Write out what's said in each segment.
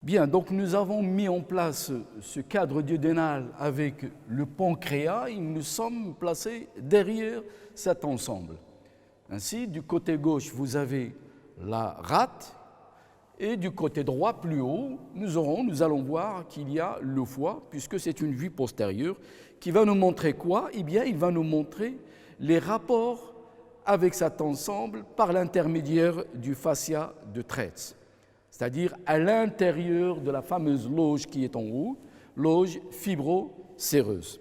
Bien, donc nous avons mis en place ce cadre duodénal avec le pancréas et nous sommes placés derrière cet ensemble. Ainsi, du côté gauche, vous avez la rate et du côté droit, plus haut, nous allons voir qu'il y a le foie, puisque c'est une vue postérieure qui va nous montrer quoi? Eh bien, il va nous montrer les rapports avec cet ensemble par l'intermédiaire du fascia de Treitz, c'est-à-dire à l'intérieur de la fameuse loge qui est en haut, loge fibro-séreuse.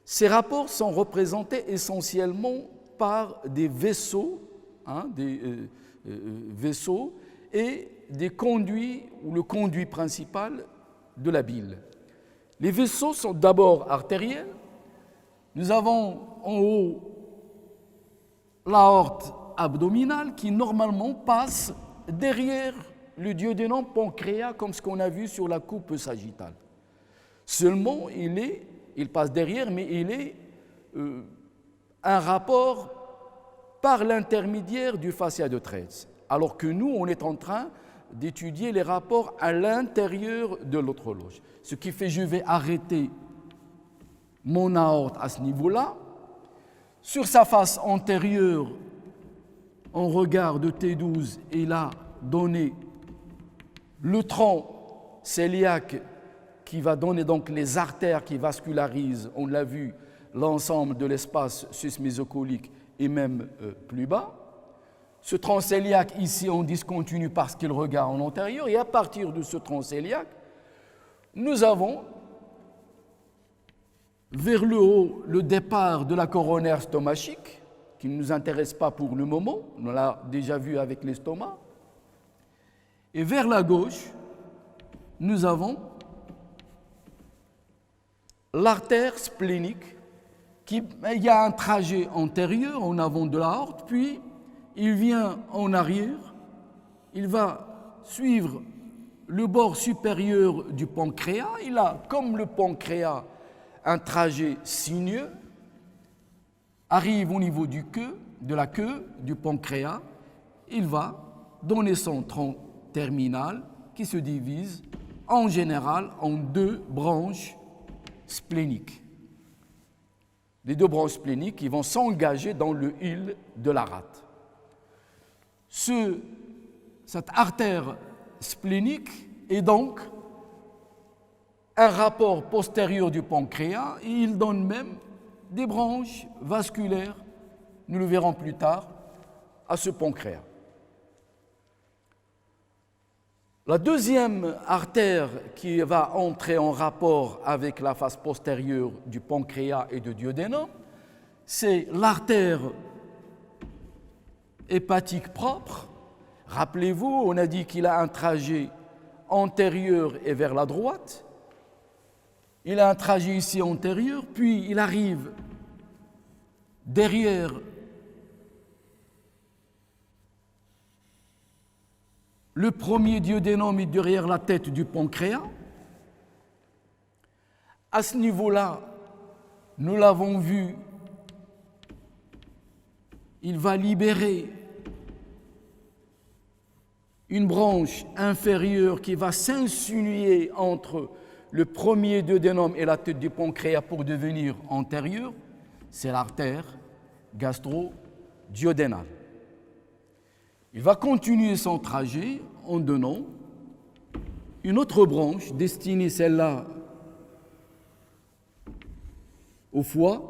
Ces rapports sont représentés essentiellement par des vaisseaux, vaisseaux et des conduits ou le conduit principal de la bile. Les vaisseaux sont d'abord artériels. Nous avons en haut l'aorte abdominale qui normalement passe derrière le duodénum pancréas comme ce qu'on a vu sur la coupe sagittale. Seulement, il passe derrière, mais il est un rapport par l'intermédiaire du fascia de Treitz, alors que nous, on est en train d'étudier les rapports à l'intérieur de l'autre loge. Ce qui fait que je vais arrêter mon aorte à ce niveau-là. Sur sa face antérieure, on regarde T12, il a donné le tronc cœliaque qui va donner donc les artères qui vascularisent, on l'a vu, l'ensemble de l'espace sus-mésocolique et même plus bas. Ce tronc cœliaque, ici, on discontinue parce qu'il regarde en antérieur, et à partir de ce tronc cœliaque, nous avons vers le haut le départ de la coronaire stomachique, qui ne nous intéresse pas pour le moment, on l'a déjà vu avec l'estomac, et vers la gauche, nous avons l'artère splénique, il y a un trajet antérieur en avant de l'aorte, puis il vient en arrière, il va suivre le bord supérieur du pancréas, il a, comme le pancréas, un trajet sinueux, arrive au niveau de la queue du pancréas, il va donner son tronc terminal qui se divise en général en deux branches spléniques. Les deux branches spléniques qui vont s'engager dans le hile de la rate. Cette artère splénique est donc un rapport postérieur du pancréas et il donne même des branches vasculaires, nous le verrons plus tard, à ce pancréas. La deuxième artère qui va entrer en rapport avec la face postérieure du pancréas et du duodénum, c'est l'artère hépatique propre. Rappelez-vous, on a dit qu'il a un trajet antérieur et vers la droite. Il a un trajet ici antérieur, puis il arrive derrière le premier duodénum est derrière la tête du pancréas. À ce niveau-là, nous l'avons vu, il va libérer une branche inférieure qui va s'insinuer entre le premier duodénum et la tête du pancréas pour devenir antérieure. C'est l'artère gastro-duodénale. Il va continuer son trajet en donnant une autre branche destinée, celle-là, au foie,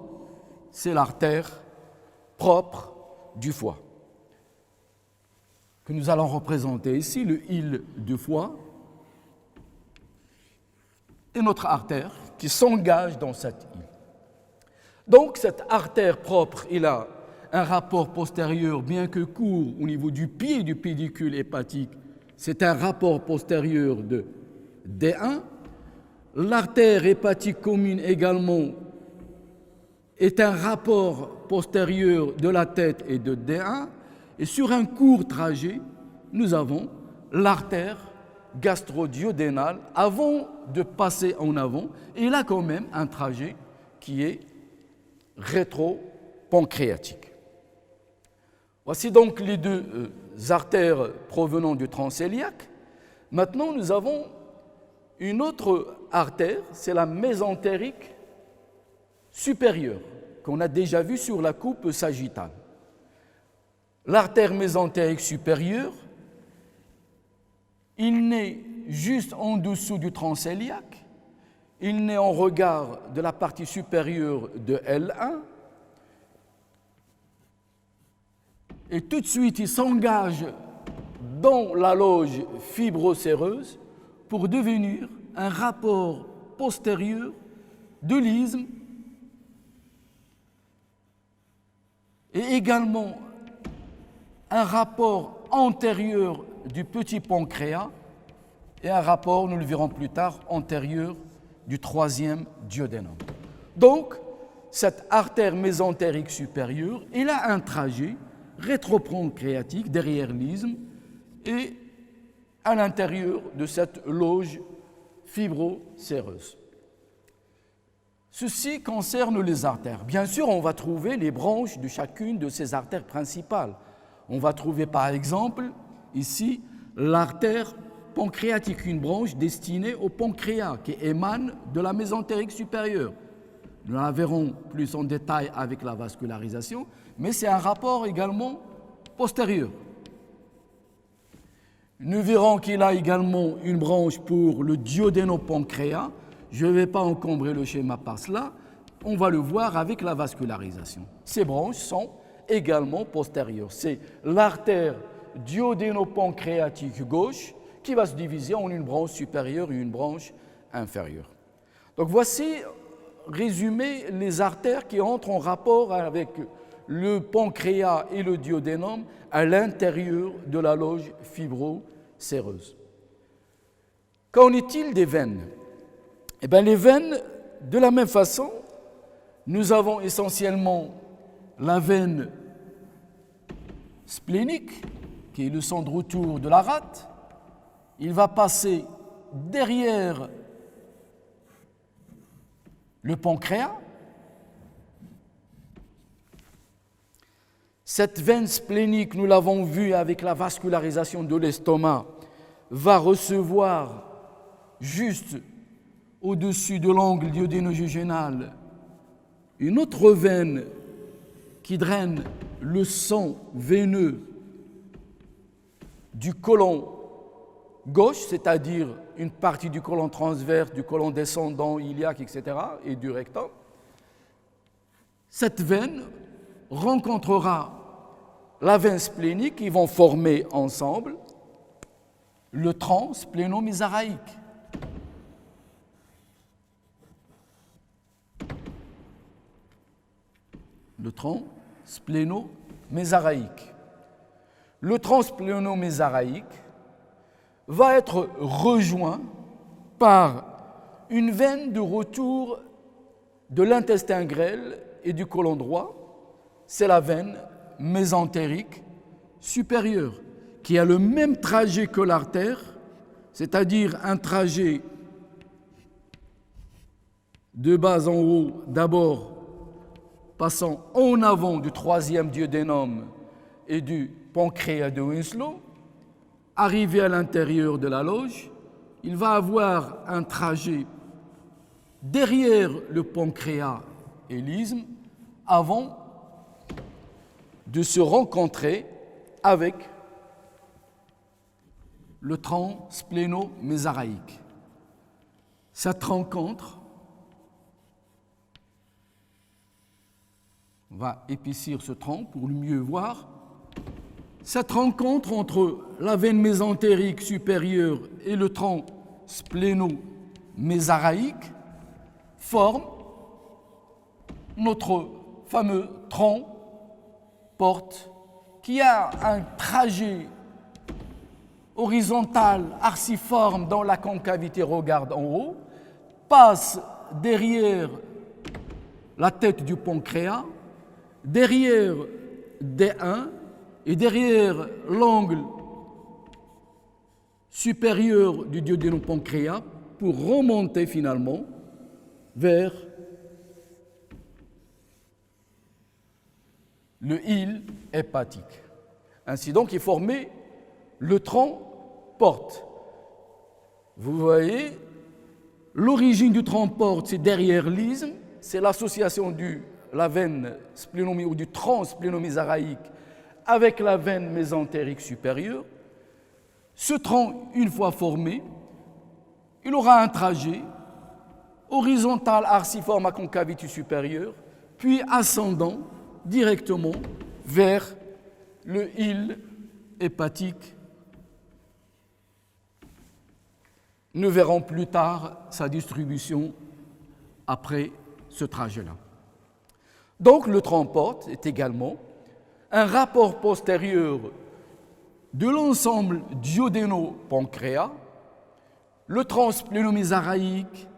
c'est l'artère propre du foie, que nous allons représenter ici, le hile du foie, et notre artère qui s'engage dans cette hile. Donc, cette artère propre, il a un rapport postérieur, bien que court, au niveau du pied du pédicule hépatique, c'est un rapport postérieur de D1. L'artère hépatique commune également est un rapport postérieur de la tête et de D1. Et sur un court trajet, nous avons l'artère gastro-duodénale avant de passer en avant. Et il a quand même un trajet qui est rétro-pancréatique. Voici donc les deux artères provenant du tronc cœliaque. Maintenant, nous avons une autre artère, c'est la mésentérique supérieure, qu'on a déjà vue sur la coupe sagittale. L'artère mésentérique supérieure, il naît juste en dessous du tronc cœliaque, il naît en regard de la partie supérieure de L1, et tout de suite il s'engage dans la loge fibrocéreuse pour devenir un rapport postérieur de l'isthme et également un rapport antérieur du petit pancréas et un rapport, nous le verrons plus tard, antérieur du troisième duodénum. Donc, cette artère mésentérique supérieure, elle a un trajet rétropancréatique derrière l'isthme et à l'intérieur de cette loge fibrocéreuse. Ceci concerne les artères. Bien sûr, on va trouver les branches de chacune de ces artères principales. On va trouver par exemple ici l'artère pancréatique, une branche destinée au pancréas qui émane de la mésentérique supérieure. Nous la verrons plus en détail avec la vascularisation, mais c'est un rapport également postérieur. Nous verrons qu'il a également une branche pour le duodénopancréas. Je ne vais pas encombrer le schéma par cela, on va le voir avec la vascularisation. Ces branches sont également postérieures. C'est l'artère duodénopancréatique gauche qui va se diviser en une branche supérieure et une branche inférieure. Donc voici résumé les artères qui entrent en rapport avec le pancréas et le duodénum à l'intérieur de la loge fibrocéreuse. Qu'en est-il des veines? Eh bien, les veines, de la même façon, nous avons essentiellement la veine splénique, qui est le centre de retour de la rate. Il va passer derrière le pancréas. Cette veine splénique, nous l'avons vu avec la vascularisation de l'estomac, va recevoir juste au-dessus de l'angle duodéno-jejunal une autre veine qui draine le sang veineux du côlon gauche, c'est-à-dire une partie du côlon transverse, du côlon descendant, iliaque, etc., et du rectum. Cette veine rencontrera la veine splénique qui vont former ensemble le tronc spléno-mésaraïque. Le tronc spléno-mésaraïque. Le tronc spléno-mésaraïque va être rejoint par une veine de retour de l'intestin grêle et du côlon droit. C'est la veine mésentérique supérieure qui a le même trajet que l'artère, c'est-à-dire un trajet de bas en haut, d'abord passant en avant du troisième duodénum et du pancréas de Winslow, arrivé à l'intérieur de la loge, il va avoir un trajet derrière le pancréas et l'isthme avant de se rencontrer avec le tronc spléno-mésaraïque. Cette rencontre on va épaissir ce tronc pour le mieux voir. Cette rencontre entre la veine mésentérique supérieure et le tronc spléno-mésaraïque forme notre fameux tronc porte qui a un trajet horizontal arciforme dans la concavité regarde en haut, passe derrière la tête du pancréas, derrière D1 et derrière l'angle supérieur du duodénopancréas pour remonter finalement vers le hile hépatique. Ainsi donc est formé le tronc porte. Vous voyez L'origine du tronc-porte, c'est derrière l'isthme, c'est l'association de la veine splénomézaraïque ou du tronc splénomézaraïque avec la veine mésentérique supérieure. Ce tronc, une fois formé, il aura un trajet horizontal arciforme à concavité supérieure, puis ascendant directement vers le hile hépatique. Nous verrons plus tard sa distribution après ce trajet-là. Donc le tronc-porte est également un rapport postérieur de l'ensemble duodéno-pancréas, le tronc splénomézaraïque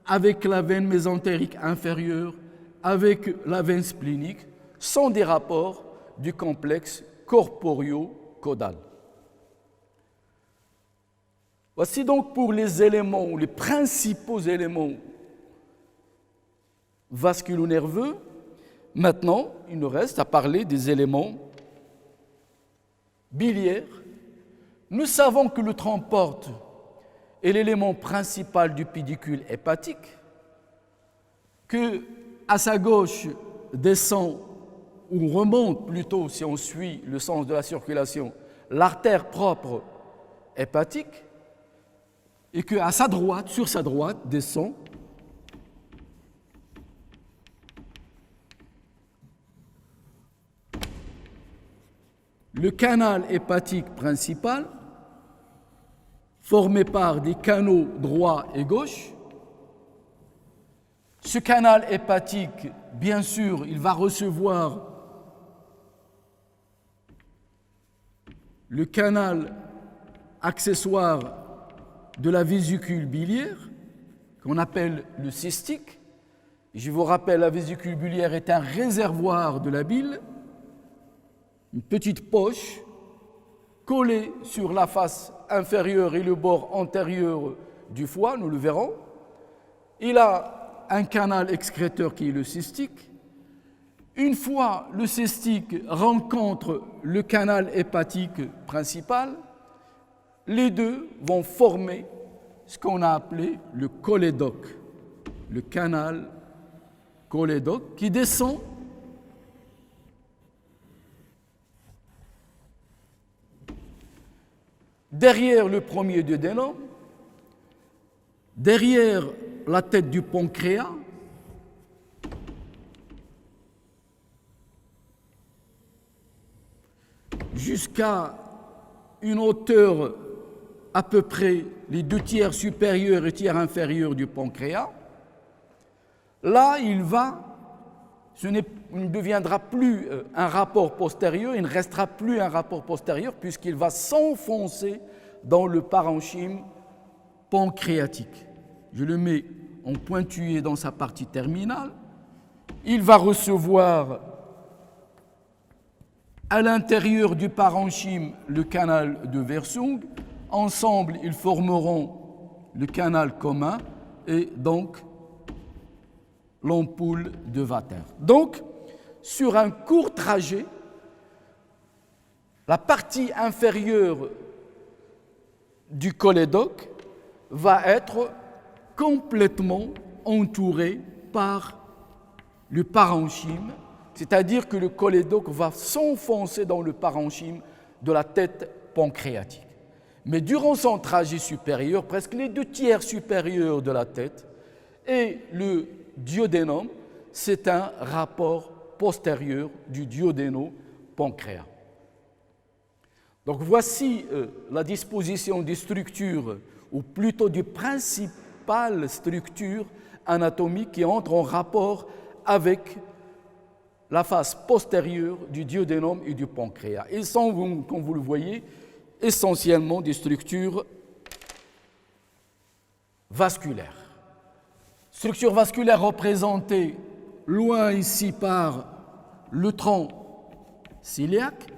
avec la veine mésentérique inférieure, avec la veine splénique, sont des rapports du complexe corporio-caudal. Voici donc pour les éléments, ou les principaux éléments vasculo-nerveux. Maintenant, il nous reste à parler des éléments biliaires. Nous savons que le tronc-porte est l'élément principal du pédicule hépatique, que à sa gauche descend ou remonte plutôt, si on suit le sens de la circulation, l'artère propre hépatique, et qu'à sa droite, sur sa droite, descend le canal hépatique principal, formé par des canaux droit et gauche. Ce canal hépatique, bien sûr, il va recevoir le canal accessoire de la vésicule biliaire, qu'on appelle le cystique. Je vous rappelle, la vésicule biliaire est un réservoir de la bile, une petite poche collée sur la face inférieure et le bord antérieur du foie, nous le verrons. Il a un canal excréteur qui est le cystique. Une fois le cystique rencontre le canal hépatique principal, les deux vont former ce qu'on a appelé le cholédoque, le canal cholédoque qui descend derrière le premier duodénum, derrière la tête du pancréas, jusqu'à une hauteur à peu près les 2 tiers supérieurs et tiers inférieurs du pancréas. Là, ce ne deviendra plus un rapport postérieur, il ne restera plus un rapport postérieur puisqu'il va s'enfoncer dans le parenchyme pancréatique. Je le mets en pointillé dans sa partie terminale. Il va recevoir à l'intérieur du parenchyme le canal de Versung. Ensemble, ils formeront le canal commun et donc l'ampoule de Vater. Donc, sur un court trajet, la partie inférieure du cholédoque va être complètement entourée par le parenchyme, c'est-à-dire que le cholédoque va s'enfoncer dans le parenchyme de la tête pancréatique. Mais durant son trajet supérieur, presque les 2 tiers supérieurs de la tête et le duodénum, c'est un rapport postérieur du duodéno-pancréas. Donc voici la disposition des structures, ou plutôt des principales structures anatomiques qui entrent en rapport avec la face postérieure du duodénum et du pancréas. Ils sont, comme vous le voyez, essentiellement des structures vasculaires. Structure vasculaire représentée loin ici par le tronc cœliaque,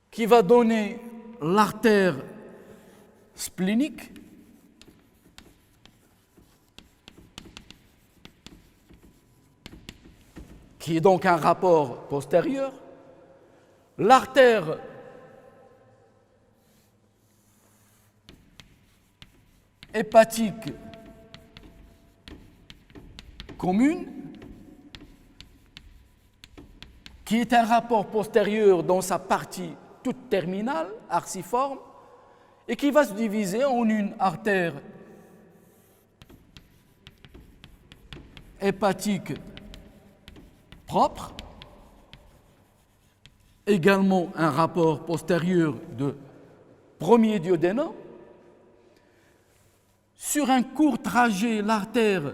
qui va donner l'artère splénique, qui est donc un rapport postérieur. l'artère hépatique commune, qui est un rapport postérieur dans sa partie toute terminale, arciforme, et qui va se diviser en une artère hépatique propre, également un rapport postérieur de premier duodénum. Sur un court trajet, l'artère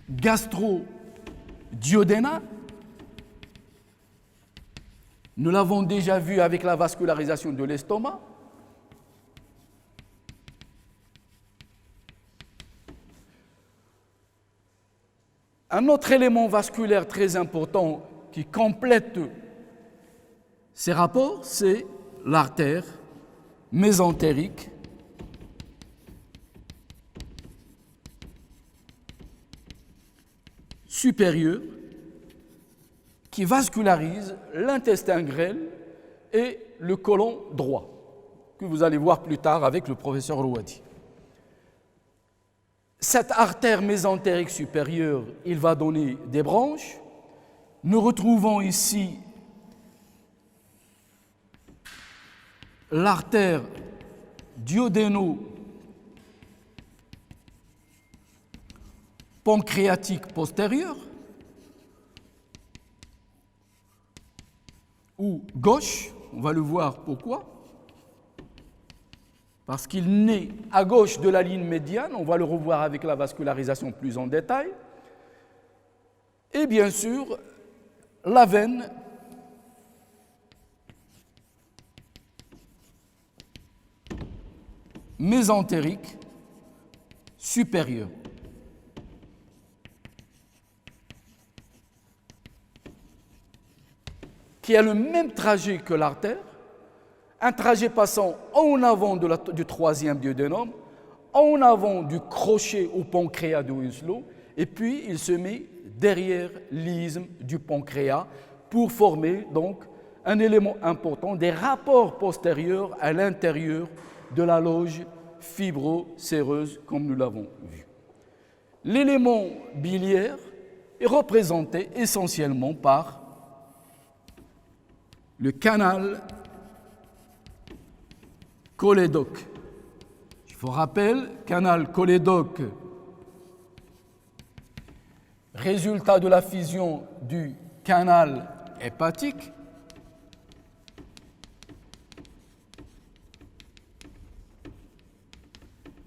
gastro-duodénale, nous l'avons déjà vu avec la vascularisation de l'estomac. Un autre élément vasculaire très important qui complète ces rapports, c'est l'artère mésentérique supérieure qui vascularise l'intestin grêle et le côlon droit, que vous allez voir plus tard avec le professeur Rouadi. Cette artère mésentérique supérieure, il va donner des branches. Nous retrouvons ici l'artère duodéno-pancréatique postérieure, ou gauche, on va le voir pourquoi. Parce qu'il naît à gauche de la ligne médiane, on va le revoir avec la vascularisation plus en détail. Et bien sûr, la veine mésentérique supérieure. Qui a le même trajet que l'artère, un trajet passant en avant du troisième duodénum, en avant du crochet au pancréas de Winslow, et puis il se met derrière l'isthme du pancréas pour former donc un élément important des rapports postérieurs à l'intérieur de la loge fibro-séreuse, comme nous l'avons vu. L'élément biliaire est représenté essentiellement par le canal cholédoque. Je vous rappelle, canal cholédoque, résultat de la fusion du canal hépatique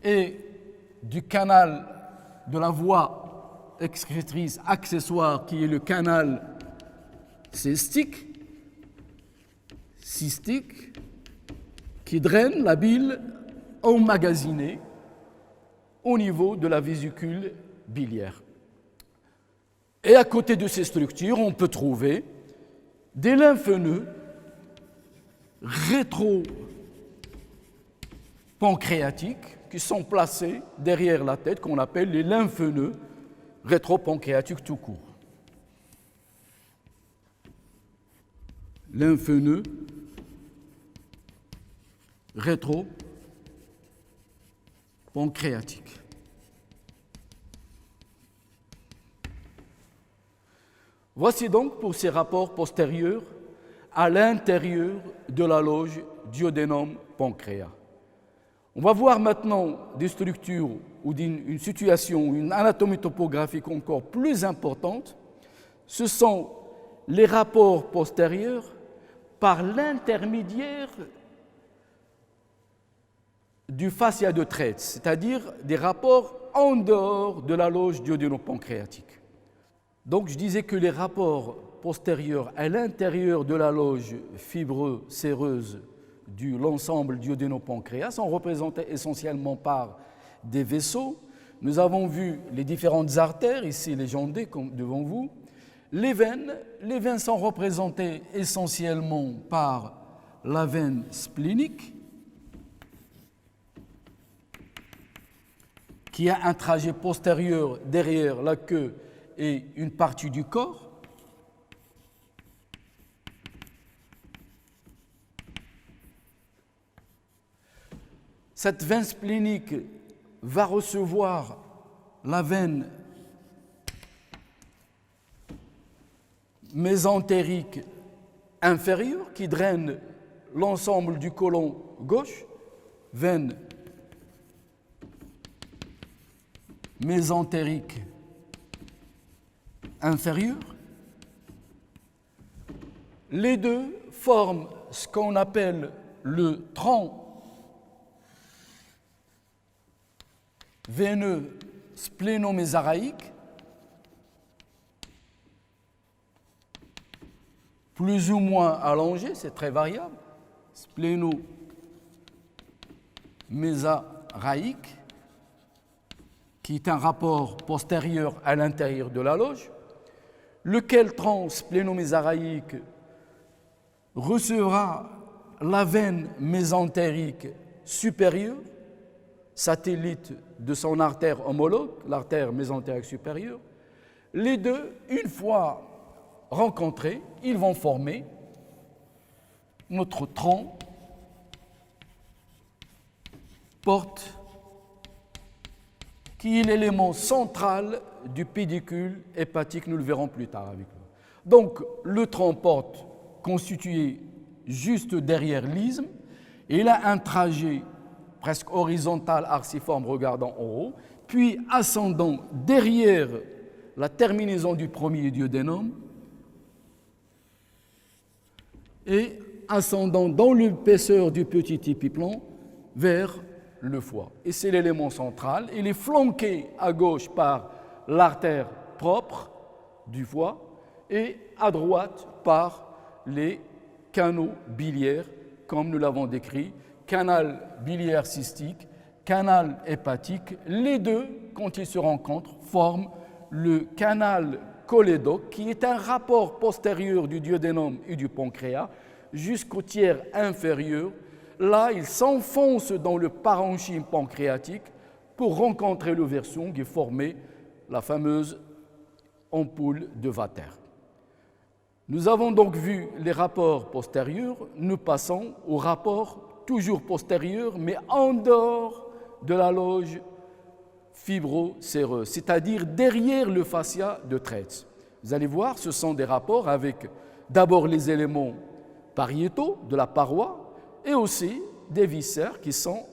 et du canal de la voie excrétrice accessoire qui est le canal cystique, qui draine la bile emmagasinée au niveau de la vésicule biliaire. Et à côté de ces structures, on peut trouver des lymphneux rétro-pancréatiques qui sont placés derrière la tête, qu'on appelle les lymphneux rétro-pancréatiques tout court. Lymphneux rétro-pancréatique. Voici donc pour ces rapports postérieurs à l'intérieur de la loge duodénum-pancréas. On va voir maintenant des structures ou une situation, une anatomie topographique encore plus importante. Ce sont les rapports postérieurs par l'intermédiaire du fascia de Treitz, c'est-à-dire des rapports en dehors de la loge duodéno-pancréatique. Donc je disais que les rapports postérieurs à l'intérieur de la loge fibreux-séreuse de l'ensemble duodéno-pancréas sont représentés essentiellement par des vaisseaux. Nous avons vu les différentes artères, ici légendées comme devant vous. Les veines sont représentées essentiellement par la veine splénique, qui a un trajet postérieur derrière la queue et une partie du corps. Cette veine splénique va recevoir la veine mésentérique inférieure qui draine l'ensemble du côlon gauche, veine mésentérique inférieure. Les deux forment ce qu'on appelle le tronc veineux splénomésaraïque, plus ou moins allongé, c'est très variable, splénomésaraïque, qui est un rapport postérieur à l'intérieur de la loge, lequel tronc splénomésaraïque recevra la veine mésentérique supérieure, satellite de son artère homologue, l'artère mésentérique supérieure. Les deux, une fois rencontrés, ils vont former notre tronc porte qui est l'élément central du pédicule hépatique, nous le verrons plus tard avec nous. Donc, le tronc porte constitué juste derrière l'isthme, et il a un trajet presque horizontal, arciforme, regardant en haut, puis ascendant derrière la terminaison du premier duodénum et ascendant dans l'épaisseur du petit épiplon vers le foie. Et c'est l'élément central. Il est flanqué à gauche par l'artère propre du foie et à droite par les canaux biliaires, comme nous l'avons décrit, canal biliaire cystique, canal hépatique. Les deux, quand ils se rencontrent, forment le canal cholédoque, qui est un rapport postérieur du duodénum et du pancréas jusqu'au tiers inférieur. Là, il s'enfonce dans le parenchyme pancréatique pour rencontrer le versung et former la fameuse ampoule de Vater. Nous avons donc vu les rapports postérieurs, nous passons aux rapports toujours postérieurs, mais en dehors de la loge fibro-séreuse, c'est-à-dire derrière le fascia de Treitz. Vous allez voir, ce sont des rapports avec d'abord les éléments pariétaux de la paroi et aussi des viscères qui sont,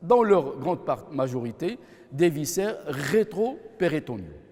dans leur grande majorité, des viscères rétro-péritoniaux.